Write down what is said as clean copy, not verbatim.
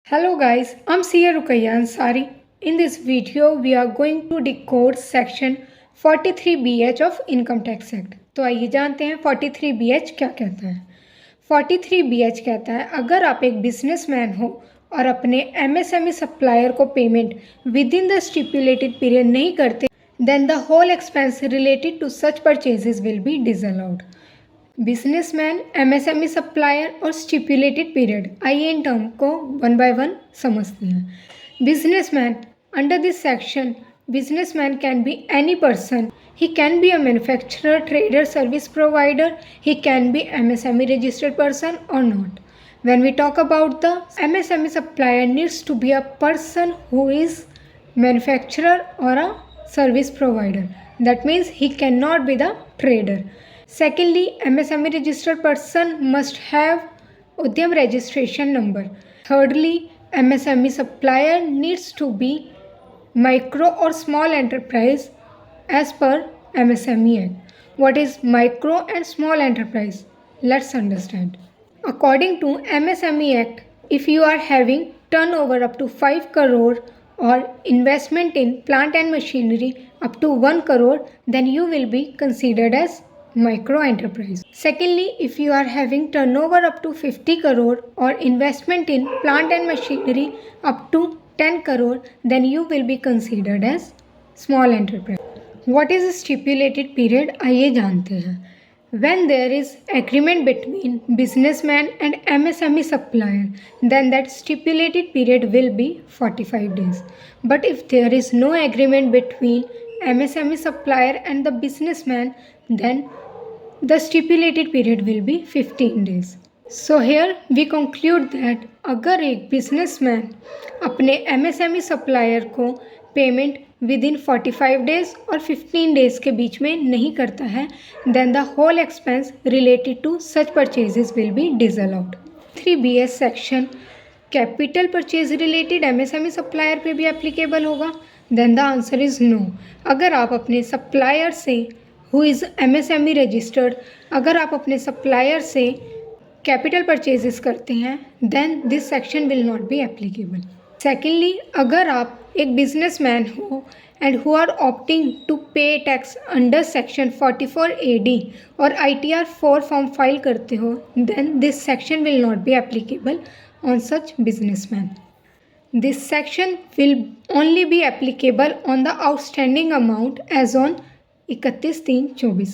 Hello guys, I'm Sia Rukaiya Ansari. In this video, we are going to decode section 43BH of Income Tax Act. तो आइए जानते हैं 43BH क्या कहता है। 43BH कहता है अगर आप एक बिजनेसमैन हो और अपने MSME सप्लायर को payment with in the stipulated period नहीं करते, then the whole expense related to such purchases will be disallowed. Businessman, MSME supplier और स्टिपुलेटेड पीरियड, आइए इन टर्म को वन बाय वन समझते हैं। Businessman, under this section businessman can be any person. He can be a manufacturer, trader, service provider. He can be MSME registered person or not. When we talk about the MSME supplier, needs to be a person who is manufacturer or a service provider. That means he cannot be the trader. Secondly, MSME registered person must have Udyam registration number. Thirdly, MSME supplier needs to be micro or small enterprise as per MSME Act. What is micro and small enterprise? Let's understand. According to MSME Act, if you are having turnover up to 5 crore or investment in plant and machinery up to 1 crore, then you will be considered as micro enterprise. Secondly, if you are having turnover up to 50 crore or investment in plant and machinery up to 10 crore, then you will be considered as small enterprise. What is a stipulated period? आइए जानते हैं. When there is agreement between businessman and MSME supplier, then that stipulated period will be 45 days. But if there is no agreement between MSME supplier and the businessman, then the stipulated period will be 15 days. So here we conclude that अगर एक businessman अपने MSME supplier को payment with in 45 days और 15 days के बीच में नहीं करता है, then the whole expense related to such purchases will be disallowed. 3BS section capital purchase related MSME supplier पे भी एप्लीकेबल होगा? Then the answer is no. अगर आप अपने सप्लायर से हु इज़ MSME रजिस्टर्ड, अगर आप अपने सप्लायर से कैपिटल परचेजेस करते हैं, then this section will not be applicable. Secondly, अगर आप एक बिजनेसमैन हो and who are opting to pay tax under section 44AD और ITR 4 फॉर्म फाइल करते हो, then this section will not be applicable on such businessman. This section will only be applicable on the outstanding amount as on 31/3/24.